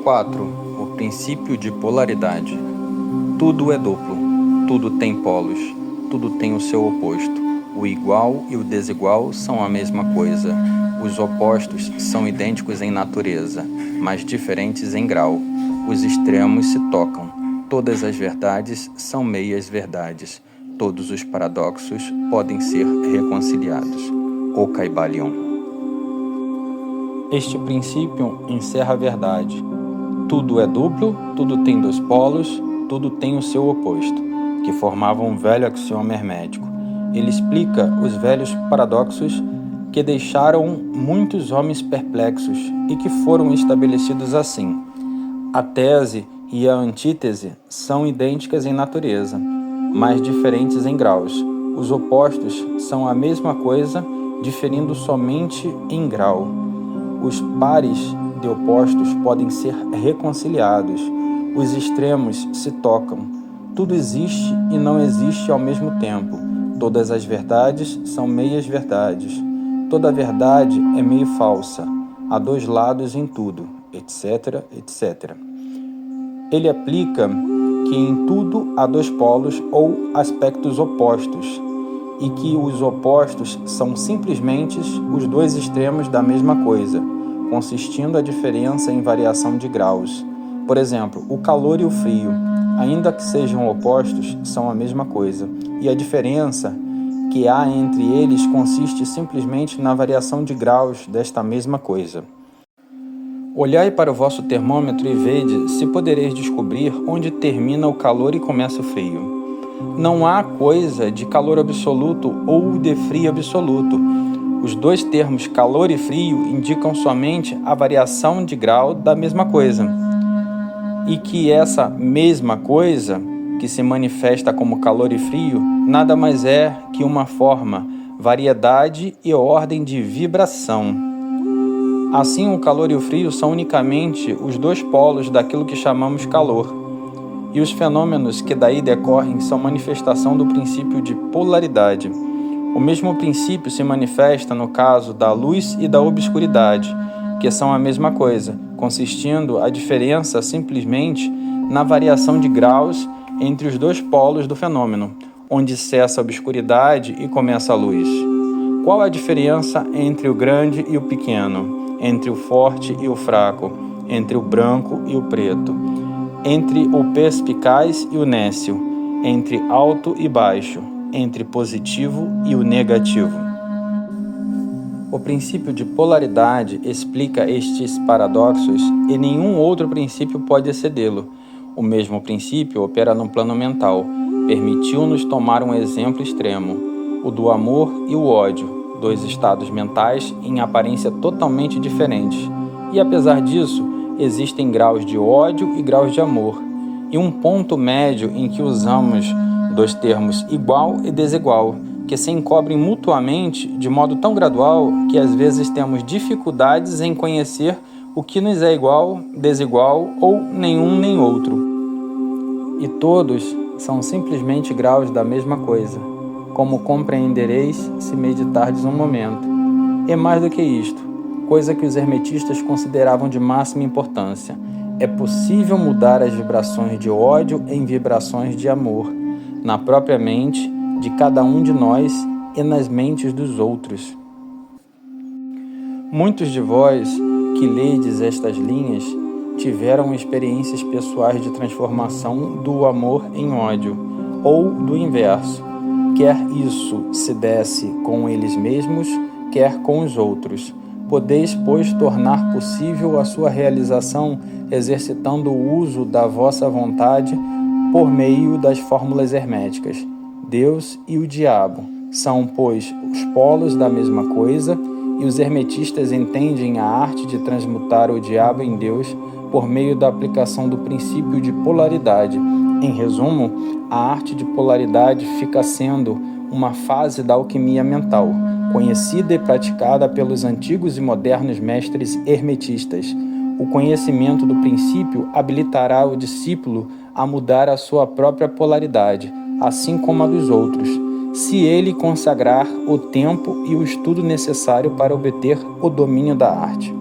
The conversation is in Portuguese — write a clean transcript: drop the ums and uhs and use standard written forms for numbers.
4. O princípio de polaridade. Tudo é duplo, tudo tem polos, tudo tem o seu oposto. O igual e o desigual são a mesma coisa. Os opostos são idênticos em natureza, mas diferentes em grau. Os extremos se tocam. Todas as verdades são meias verdades. Todos os paradoxos podem ser reconciliados. O Kybalion. Este princípio encerra a verdade. Tudo é duplo, tudo tem dois polos, tudo tem o seu oposto, que formava um velho axioma hermético. Ele explica os velhos paradoxos que deixaram muitos homens perplexos e que foram estabelecidos assim. A tese e a antítese são idênticas em natureza, mas diferentes em graus. Os opostos são a mesma coisa, diferindo somente em grau. Os pares de opostos podem ser reconciliados. Os extremos se tocam. Tudo existe e não existe ao mesmo tempo. Todas as verdades são meias verdades. Toda verdade é meio falsa. Há dois lados em tudo, etc, etc. Ele aplica que em tudo há dois polos ou aspectos opostos, e que os opostos são simplesmente os dois extremos da mesma coisa, consistindo a diferença em variação de graus. Por exemplo, o calor e o frio, ainda que sejam opostos, são a mesma coisa, e a diferença que há entre eles consiste simplesmente na variação de graus desta mesma coisa. Olhai para o vosso termômetro e vede se podereis descobrir onde termina o calor e começa o frio. Não há coisa de calor absoluto ou de frio absoluto. Os dois termos calor e frio indicam somente a variação de grau da mesma coisa. E que essa mesma coisa, que se manifesta como calor e frio, nada mais é que uma forma, variedade e ordem de vibração. Assim, o calor e o frio são unicamente os dois polos daquilo que chamamos calor. E os fenômenos que daí decorrem são manifestação do princípio de polaridade. O mesmo princípio se manifesta no caso da luz e da obscuridade, que são a mesma coisa, consistindo a diferença simplesmente na variação de graus entre os dois polos do fenômeno, onde cessa a obscuridade e começa a luz. Qual a diferença entre o grande e o pequeno, entre o forte e o fraco, entre o branco e o preto, entre o perspicaz e o nécio, entre alto e baixo, entre positivo e o negativo? O princípio de polaridade explica estes paradoxos e nenhum outro princípio pode excedê-lo. O mesmo princípio opera no plano mental. Permitiu-nos tomar um exemplo extremo, o do amor e o ódio, dois estados mentais em aparência totalmente diferentes. E apesar disso, existem graus de ódio e graus de amor, e um ponto médio em que usamos dois termos igual e desigual, que se encobrem mutuamente de modo tão gradual que às vezes temos dificuldades em conhecer o que nos é igual, desigual ou nenhum nem outro. E todos são simplesmente graus da mesma coisa, como compreendereis se meditardes um momento. E mais do que isto, coisa que os hermetistas consideravam de máxima importância, é possível mudar as vibrações de ódio em vibrações de amor, na própria mente de cada um de nós e nas mentes dos outros. Muitos de vós que ledes estas linhas tiveram experiências pessoais de transformação do amor em ódio, ou do inverso, quer isso se desse com eles mesmos, quer com os outros. Podeis, pois, tornar possível a sua realização exercitando o uso da vossa vontade por meio das fórmulas herméticas. Deus e o diabo são, pois, os polos da mesma coisa, e os hermetistas entendem a arte de transmutar o diabo em Deus por meio da aplicação do princípio de polaridade. Em resumo, a arte de polaridade fica sendo uma fase da alquimia mental, conhecida e praticada pelos antigos e modernos mestres hermetistas. O conhecimento do princípio habilitará o discípulo a mudar a sua própria polaridade, assim como a dos outros, se ele consagrar o tempo e o estudo necessário para obter o domínio da arte.